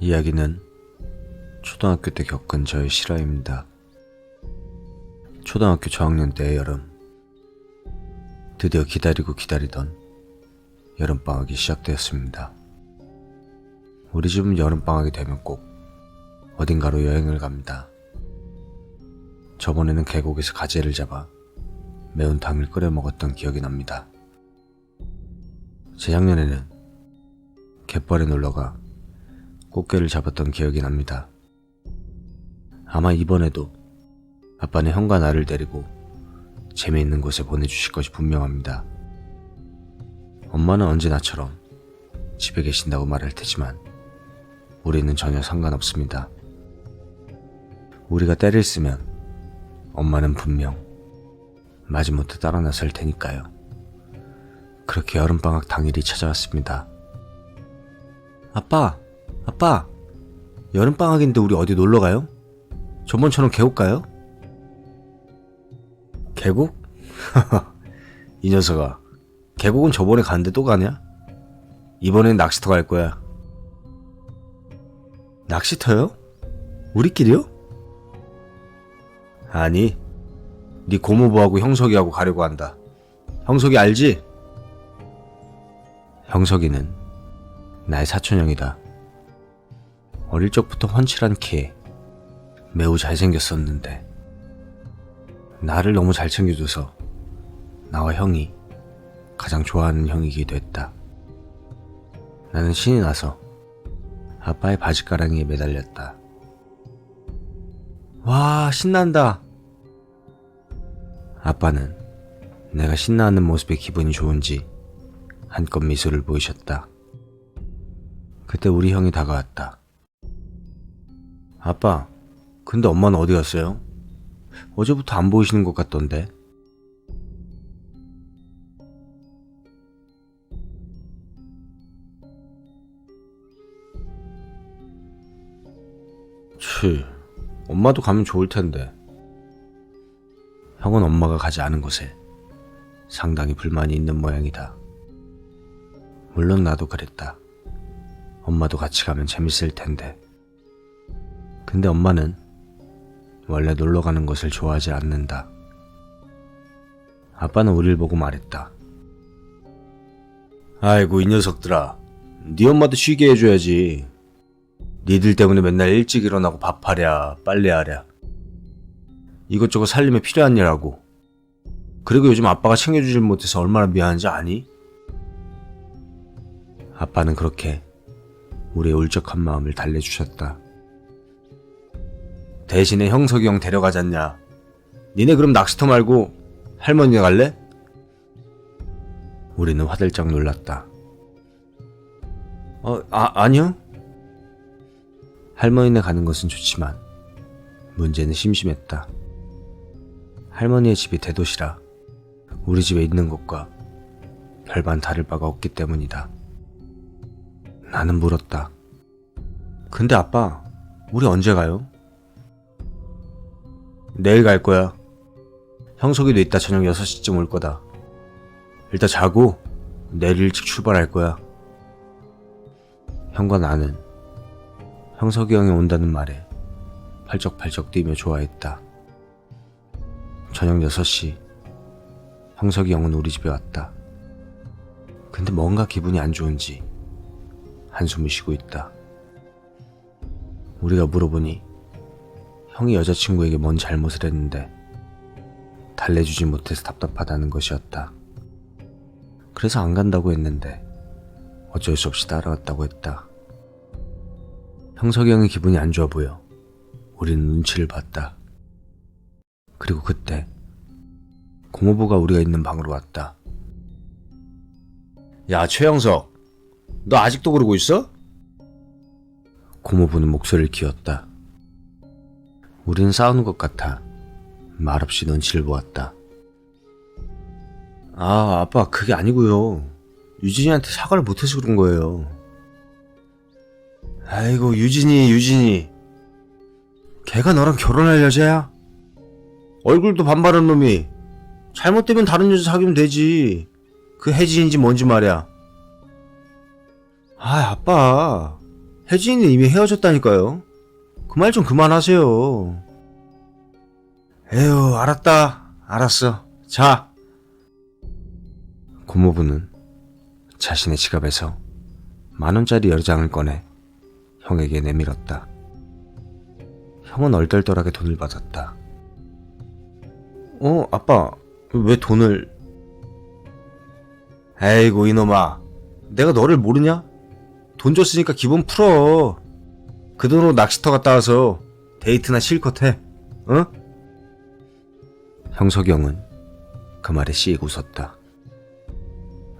이야기는 초등학교 때 겪은 저의 실화입니다. 초등학교 저학년 때의 여름, 드디어 기다리고 기다리던 여름방학이 시작되었습니다. 우리 집은 여름방학이 되면 꼭 어딘가로 여행을 갑니다. 저번에는 계곡에서 가재를 잡아 매운탕을 끓여 먹었던 기억이 납니다. 재작년에는 갯벌에 놀러가 꽃게를 잡았던 기억이 납니다. 아마 이번에도 아빠는 형과 나를 데리고 재미있는 곳에 보내주실 것이 분명합니다. 엄마는 언제나처럼 집에 계신다고 말할 테지만 우리는 전혀 상관없습니다. 우리가 때를 쓰면 엄마는 분명 마지못해 따라 나설 테니까요. 그렇게 여름방학 당일이 찾아왔습니다. 아빠! 여름방학인데 우리 어디 놀러가요? 저번처럼 계곡 가요? 계곡? 이 녀석아, 계곡은 저번에 갔는데 또 가냐? 이번엔 낚시터 갈 거야. 낚시터요? 우리끼리요? 아니, 네 고모부하고 형석이하고 가려고 한다. 형석이 알지? 형석이는 나의 사촌형이다. 어릴 적부터 훤칠한 키에 매우 잘생겼었는데 나를 너무 잘 챙겨줘서 나와 형이 가장 좋아하는 형이기도 했다. 나는 신이 나서 아빠의 바지가랑이에 매달렸다. 와, 신난다. 아빠는 내가 신나하는 모습에 기분이 좋은지 한껏 미소를 보이셨다. 그때 우리 형이 다가왔다. 아빠, 근데 엄마는 어디 갔어요? 어제부터 안 보이시는 것 같던데. 엄마도 가면 좋을 텐데. 형은 엄마가 가지 않은 곳에 상당히 불만이 있는 모양이다. 물론 나도 그랬다. 엄마도 같이 가면 재밌을 텐데. 근데 엄마는 원래 놀러 가는 것을 좋아하지 않는다. 아빠는 우릴 보고 말했다. 아이고, 이 녀석들아. 네 엄마도 쉬게 해줘야지. 니들 때문에 맨날 일찍 일어나고 밥하랴 빨래하랴 이것저것 살림에 필요한 일하고. 그리고 요즘 아빠가 챙겨주질 못해서 얼마나 미안한지 아니? 아빠는 그렇게 우리의 울적한 마음을 달래주셨다. 대신에 형석이 형 데려가잖냐. 니네 그럼 낚시터 말고 할머니네 갈래? 우리는 화들짝 놀랐다. 아니요. 할머니네 가는 것은 좋지만 문제는 심심했다. 할머니의 집이 대도시라 우리 집에 있는 것과 별반 다를 바가 없기 때문이다. 나는 물었다. 근데 아빠, 우리 언제 가요? 내일 갈 거야. 형석이도 이따 저녁 6시쯤 올 거다. 일단 자고 내일 일찍 출발할 거야. 형과 나는 형석이 형이 온다는 말에 팔쩍팔쩍 뛰며 좋아했다. 저녁 6시 형석이 형은 우리 집에 왔다. 근데 뭔가 기분이 안 좋은지 한숨을 쉬고 있다. 우리가 물어보니 형이 여자친구에게 뭔 잘못을 했는데 달래주지 못해서 답답하다는 것이었다. 그래서 안 간다고 했는데 어쩔 수 없이 따라왔다고 했다. 형석이 형이 기분이 안 좋아 보여 우리는 눈치를 봤다. 그리고 그때 고모부가 우리가 있는 방으로 왔다. 야, 최형석, 너 아직도 그러고 있어? 고모부는 목소리를 키웠다. 우리는 싸우는 것 같아 말없이 눈치를 보았다. 아빠, 그게 아니고요. 유진이한테 사과를 못해서 그런 거예요. 아이고, 유진이. 걔가 너랑 결혼할 여자야? 얼굴도 반반한 놈이. 잘못되면 다른 여자 사귀면 되지. 그 혜진인지 뭔지 말이야. 아빠. 혜진이는 이미 헤어졌다니까요. 그 말 좀 그만하세요. 에휴, 알았다. 알았어. 자. 고모부는 자신의 지갑에서 10,000원짜리 여러 장을 꺼내 형에게 내밀었다. 형은 얼떨떨하게 돈을 받았다. 아빠, 왜 돈을... 에이구, 이놈아. 내가 너를 모르냐? 돈 줬으니까 기분 풀어. 그 돈으로 낚시터 갔다 와서 데이트나 실컷 해. 어? 형석이 형은 그 말에 씩 웃었다.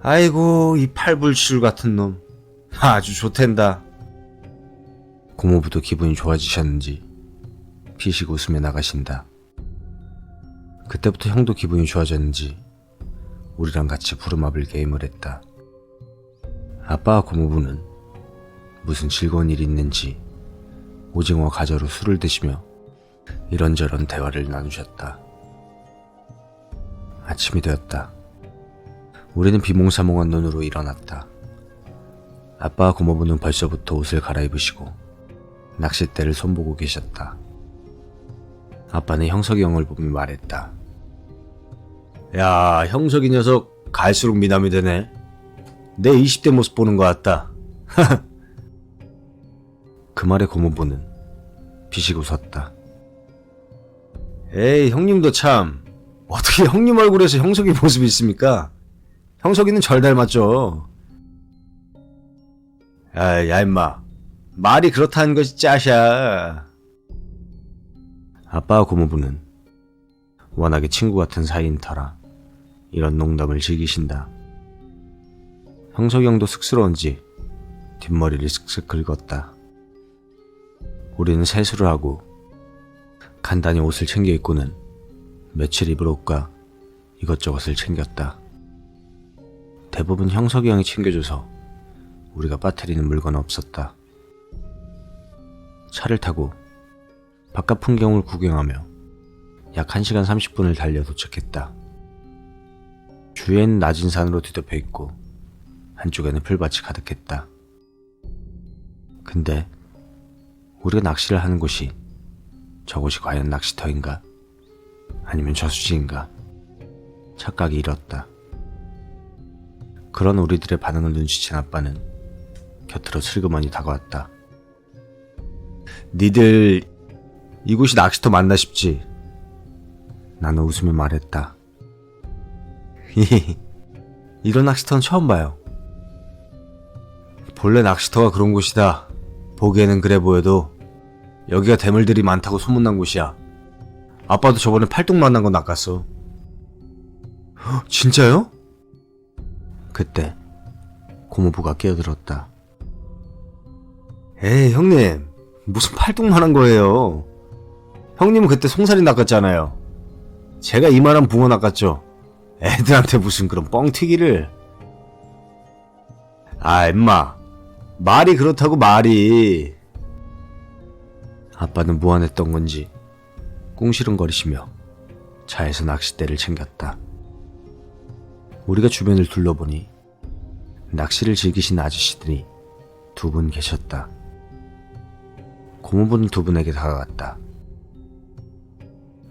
아이고, 이 팔불출 같은 놈. 아주 좋댄다. 고모부도 기분이 좋아지셨는지 피식 웃으며 나가신다. 그때부터 형도 기분이 좋아졌는지 우리랑 같이 부루마블 게임을 했다. 아빠와 고모부는 무슨 즐거운 일이 있는지 오징어 가저로 술을 드시며 이런저런 대화를 나누셨다. 아침이 되었다. 우리는 비몽사몽한 눈으로 일어났다. 아빠와 고모부는 벌써부터 옷을 갈아입으시고 낚싯대를 손보고 계셨다. 아빠는 형석이 형을 보며 말했다. 야, 형석이 녀석 갈수록 미남이 되네. 내 20대 모습 보는 것 같다. 그 말에 고모부는 피식 웃었다. 에이, 형님도 참. 어떻게 형님 얼굴에서 형석이 모습이 있습니까? 형석이는 절 닮았죠. 야, 임마. 말이 그렇다는 것이 짜샤. 아빠와 고모부는 워낙에 친구 같은 사이인 터라 이런 농담을 즐기신다. 형석이 형도 쑥스러운지 뒷머리를 슥슥 긁었다. 우리는 세수를 하고 간단히 옷을 챙겨 입고는 며칠 입을 옷과 이것저것을 챙겼다. 대부분 형석이 형이 챙겨줘서 우리가 빠뜨리는 물건은 없었다. 차를 타고 바깥 풍경을 구경하며 약 1시간 30분을 달려 도착했다. 주위에는 낮은 산으로 뒤덮여 있고 한쪽에는 풀밭이 가득했다. 근데 우리가 낚시를 하는 곳이 저곳이 과연 낚시터인가? 아니면 저수지인가? 착각이 일었다. 그런 우리들의 반응을 눈치챈 아빠는 곁으로 슬그머니 다가왔다. 니들 이곳이 낚시터 맞나 싶지? 나는 웃으며 말했다. 이런 낚시터는 처음 봐요. 본래 낚시터가 그런 곳이다. 보기에는 그래 보여도 여기가 대물들이 많다고 소문난 곳이야. 아빠도 저번에 팔뚝 만난 거 낚았어. 진짜요? 그때 고모부가 끼어들었다. 에이, 형님, 무슨 팔뚝만한 거예요. 형님은 그때 송사리 낚았잖아요. 제가 이만한 붕어 낚았죠. 애들한테 무슨 그런 뻥튀기를. 아, 임마, 말이 그렇다고 말이. 아빠는 무안했던 건지 꿍시렁거리시며 차에서 낚싯대를 챙겼다. 우리가 주변을 둘러보니 낚시를 즐기신 아저씨들이 2분 계셨다. 고모부는 2분에게 다가갔다.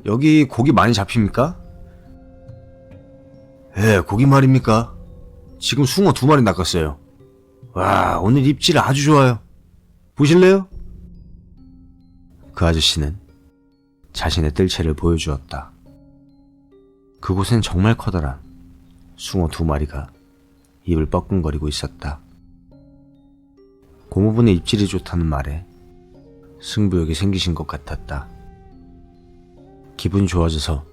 여기 고기 많이 잡힙니까? 예, 고기 말입니까? 지금 숭어 2마리 낚았어요. 와, 오늘 입질 아주 좋아요. 보실래요? 그 아저씨는 자신의 뜰채를 보여주었다. 그곳엔 정말 커다란 숭어 2마리가 입을 뻐끔거리고 있었다. 고모부의 입질이 좋다는 말에 승부욕이 생기신 것 같았다. 기분이 좋아져서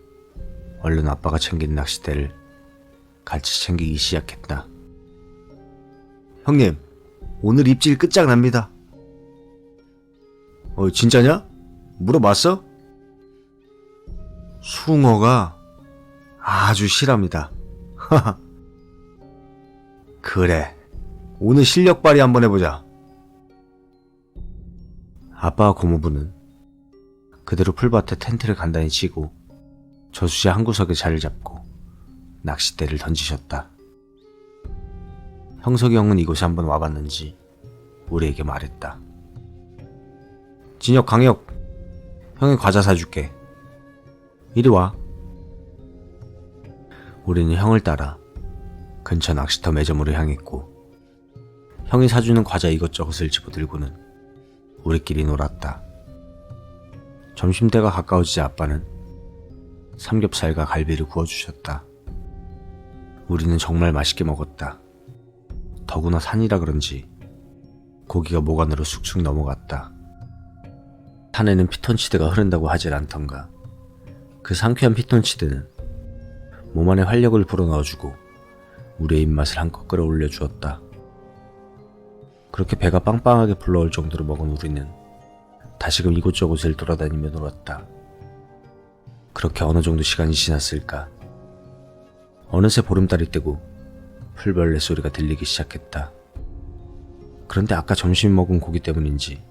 얼른 아빠가 챙긴 낚싯대를 같이 챙기기 시작했다. 형님, 오늘 입질 끝장납니다. 진짜냐? 물어봤어? 숭어가 아주 실합니다. 그래, 오늘 실력 발휘 한번 해보자. 아빠와 고모부는 그대로 풀밭에 텐트를 간단히 치고 저수지 한 구석에 자리를 잡고 낚싯대를 던지셨다. 형석이 형은 이곳에 한번 와봤는지 우리에게 말했다. 진혁, 강혁, 형이 과자 사줄게. 이리 와. 우리는 형을 따라 근처 낚시터 매점으로 향했고 형이 사주는 과자 이것저것을 집어들고는 우리끼리 놀았다. 점심때가 가까워지자 아빠는 삼겹살과 갈비를 구워주셨다. 우리는 정말 맛있게 먹었다. 더구나 산이라 그런지 고기가 목 안으로 쑥쑥 넘어갔다. 산에는 피톤치드가 흐른다고 하질 않던가. 그 상쾌한 피톤치드는 몸 안에 활력을 불어넣어주고 우리의 입맛을 한껏 끌어올려 주었다. 그렇게 배가 빵빵하게 불러올 정도로 먹은 우리는 다시금 이곳저곳을 돌아다니며 놀았다. 그렇게 어느 정도 시간이 지났을까. 어느새 보름달이 뜨고 풀벌레 소리가 들리기 시작했다. 그런데 아까 점심 먹은 고기 때문인지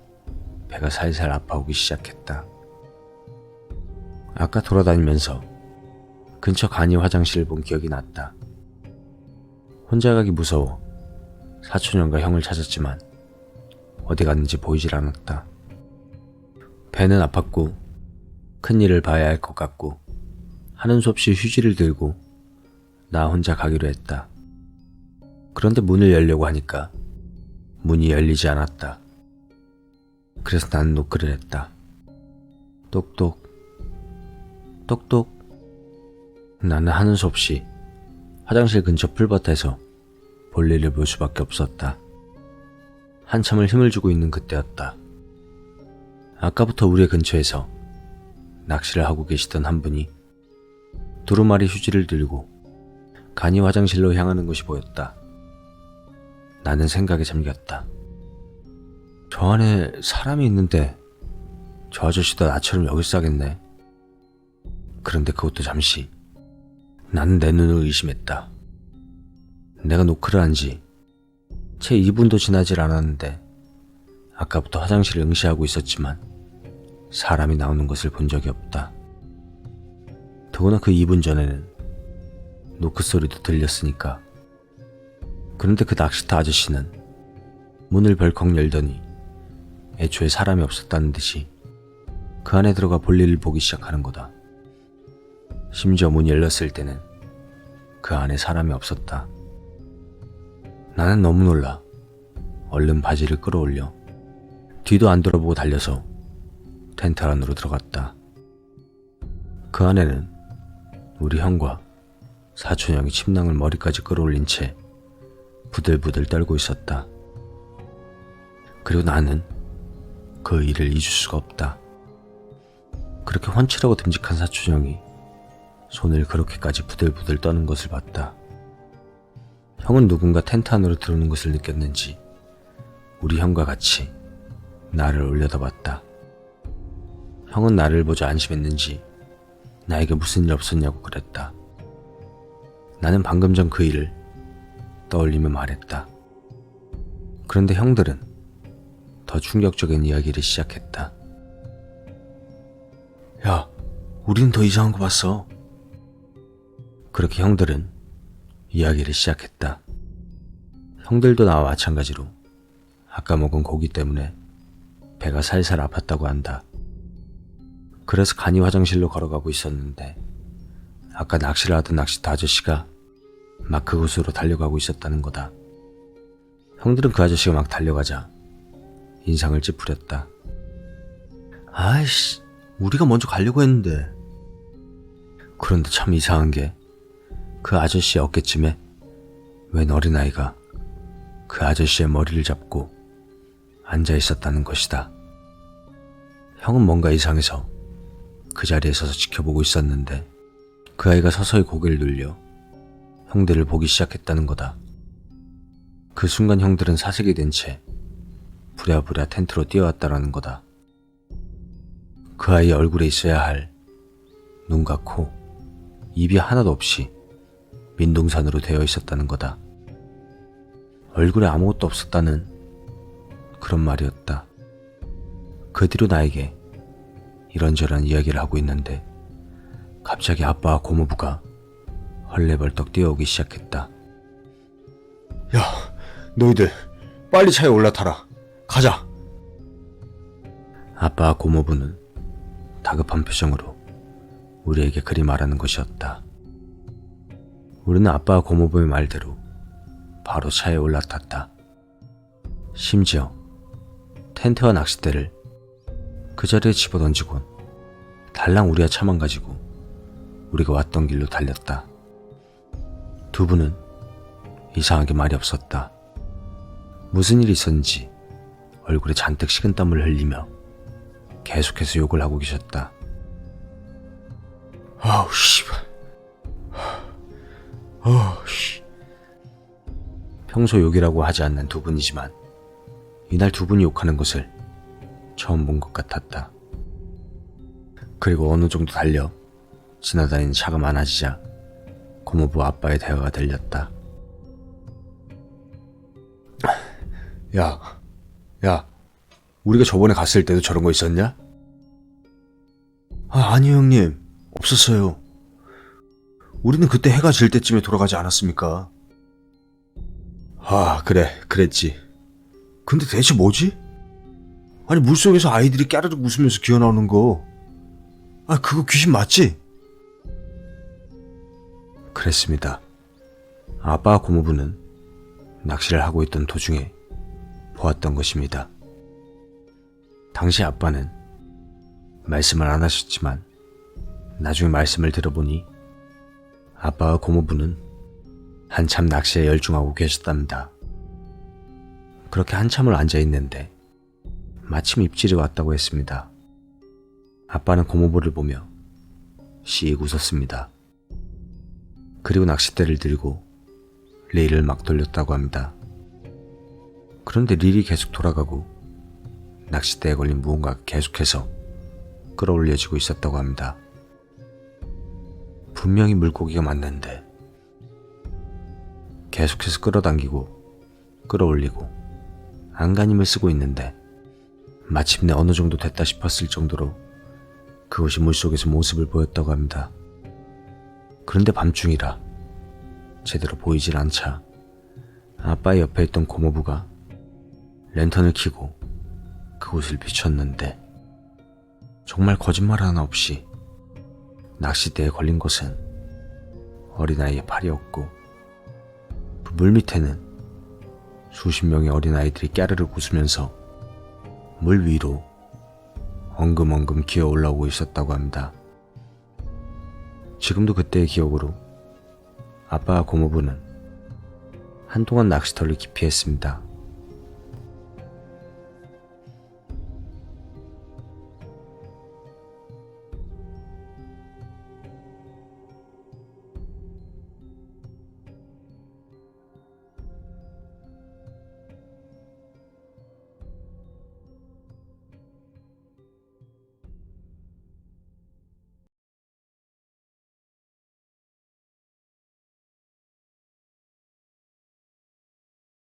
배가 살살 아파오기 시작했다. 아까 돌아다니면서 근처 간이 화장실을 본 기억이 났다. 혼자 가기 무서워 사촌형과 형을 찾았지만 어디 갔는지 보이질 않았다. 배는 아팠고 큰일을 봐야 할 것 같고 하는 수 없이 휴지를 들고 나 혼자 가기로 했다. 그런데 문을 열려고 하니까 문이 열리지 않았다. 그래서 나는 노크를 했다. 똑똑, 똑똑. 나는 하는 수 없이 화장실 근처 풀밭에서 볼일을 볼 수밖에 없었다. 한참을 힘을 주고 있는 그때였다. 아까부터 우리 근처에서 낚시를 하고 계시던 한 분이 두루마리 휴지를 들고 간이 화장실로 향하는 것이 보였다. 나는 생각에 잠겼다. 저 안에 사람이 있는데 저 아저씨도 나처럼 여기 싸겠네. 그런데 그것도 잠시 나는 내 눈을 의심했다. 내가 노크를 한 지 채 2분도 지나질 않았는데 아까부터 화장실을 응시하고 있었지만 사람이 나오는 것을 본 적이 없다. 더구나 그 2분 전에는 노크 소리도 들렸으니까. 그런데 그 낚시터 아저씨는 문을 벌컥 열더니 애초에 사람이 없었다는 듯이 그 안에 들어가 볼일을 보기 시작하는 거다. 심지어 문이 열렸을 때는 그 안에 사람이 없었다. 나는 너무 놀라 얼른 바지를 끌어올려 뒤도 안 돌아보고 달려서 텐트 안으로 들어갔다. 그 안에는 우리 형과 사촌 형이 침낭을 머리까지 끌어올린 채 부들부들 떨고 있었다. 그리고 나는 그 일을 잊을 수가 없다. 그렇게 훤칠하고 듬직한 사촌 형이 손을 그렇게까지 부들부들 떠는 것을 봤다. 형은 누군가 텐트 안으로 들어오는 것을 느꼈는지 우리 형과 같이 나를 올려다봤다. 형은 나를 보자 안심했는지 나에게 무슨 일 없었냐고 그랬다. 나는 방금 전 그 일을 떠올리며 말했다. 그런데 형들은 더 충격적인 이야기를 시작했다. 야, 우린 더 이상한 거 봤어. 그렇게 형들은 이야기를 시작했다. 형들도 나와 마찬가지로 아까 먹은 고기 때문에 배가 살살 아팠다고 한다. 그래서 간이 화장실로 걸어가고 있었는데 아까 낚시를 하던 낚시터 아저씨가 막 그곳으로 달려가고 있었다는 거다. 형들은 그 아저씨가 막 달려가자 인상을 찌푸렸다. 아이씨, 우리가 먼저 가려고 했는데. 그런데 참 이상한 게 그 아저씨 어깨쯤에 웬 어린아이가 그 아저씨의 머리를 잡고 앉아 있었다는 것이다. 형은 뭔가 이상해서 그 자리에 서서 지켜보고 있었는데 그 아이가 서서히 고개를 돌려 형들을 보기 시작했다는 거다. 그 순간 형들은 사색이 된 채 부랴부랴 텐트로 뛰어왔다라는 거다. 그 아이의 얼굴에 있어야 할 눈과 코, 입이 하나도 없이 민둥산으로 되어 있었다는 거다. 얼굴에 아무것도 없었다는 그런 말이었다. 그 뒤로 나에게 이런저런 이야기를 하고 있는데 갑자기 아빠와 고모부가 헐레벌떡 뛰어오기 시작했다. 야, 너희들 빨리 차에 올라타라. 가자. 아빠와 고모부는 다급한 표정으로 우리에게 그리 말하는 것이었다. 우리는 아빠와 고모부의 말대로 바로 차에 올라탔다. 심지어 텐트와 낚싯대를 그 자리에 집어던지곤 달랑 우리와 차만 가지고 우리가 왔던 길로 달렸다. 두 분은 이상하게 말이 없었다. 무슨 일이 있었는지 얼굴에 잔뜩 식은땀을 흘리며 계속해서 욕을 하고 계셨다. 아우 씨발. 아우 씨. 평소 욕이라고 하지 않는 두 분이지만 이날 두 분이 욕하는 것을 처음 본 것 같았다. 그리고 어느 정도 달려 지나다니는 차가 많아지자 고모부와 아빠의 대화가 들렸다. 야, 우리가 저번에 갔을 때도 저런 거 있었냐? 아니요 형님, 없었어요. 우리는 그때 해가 질 때쯤에 돌아가지 않았습니까? 그랬지. 근데 대체 뭐지? 아니 물속에서 아이들이 깨르륵 웃으면서 기어나오는 거, 그거 귀신 맞지? 그랬습니다. 아빠와 고모부는 낚시를 하고 있던 도중에 보았던 것입니다. 당시 아빠는 말씀을 안 하셨지만 나중에 말씀을 들어보니 아빠와 고모부는 한참 낚시에 열중하고 계셨답니다. 그렇게 한참을 앉아있는데 마침 입질이 왔다고 했습니다. 아빠는 고모부를 보며 씩 웃었습니다. 그리고 낚싯대를 들고 릴을 막 돌렸다고 합니다. 그런데 릴이 계속 돌아가고 낚싯대에 걸린 무언가가 계속해서 끌어올려지고 있었다고 합니다. 분명히 물고기가 맞는데 계속해서 끌어당기고 끌어올리고 안간힘을 쓰고 있는데 마침내 어느 정도 됐다 싶었을 정도로 그것이 물속에서 모습을 보였다고 합니다. 그런데 밤중이라 제대로 보이질 않자 아빠의 옆에 있던 고모부가 랜턴을 켜고 그곳을 비췄는데 정말 거짓말 하나 없이 낚싯대에 걸린 것은 어린아이의 팔이었고 그 물 밑에는 수십 명의 어린아이들이 깨르륵 웃으면서 물 위로 엉금엉금 기어 올라오고 있었다고 합니다. 지금도 그때의 기억으로 아빠와 고모부는 한동안 낚시터를 기피했습니다.